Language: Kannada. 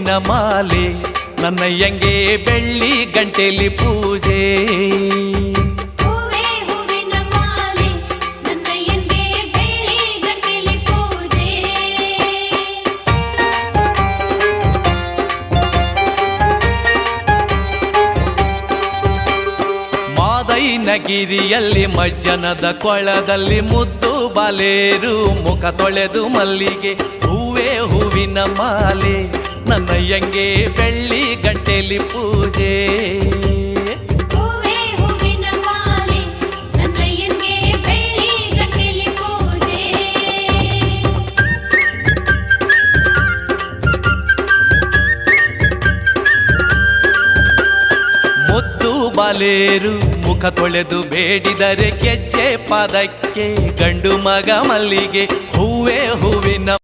ಹೂವಿನ ಮಾಲೆ ನನ್ನಯ್ಯಂಗೆ ಬೆಳ್ಳಿ ಗಂಟೆಲಿ ಪೂಜೆ. ಮಾದೈನಗಿರಿಯಲ್ಲಿ ಮಜ್ಜನದ ಕೊಳದಲ್ಲಿ ಮುದ್ದು ಬಾಲೇರು ಮುಖ ತೊಳೆದು ಮಲ್ಲಿಗೆ ಹೂವೇ ಹೂವಿನ ಮಾಲೆ ನನ್ನಯ್ಯಂಗೆ ಬೆಳ್ಳಿ ಗಂಟೆಲಿ ಪೂಜೆ. ಮುದ್ದು ಬಾಲೇರು ಮುಖ ತೊಳೆದು ಬೇಡಿದರೆ ಗೆಜ್ಜೆ ಪಾದಕ್ಕೆ ಗಂಡು ಮಗ ಮಲ್ಲಿಗೆ ಹೂವೇ ಹೂವಿನ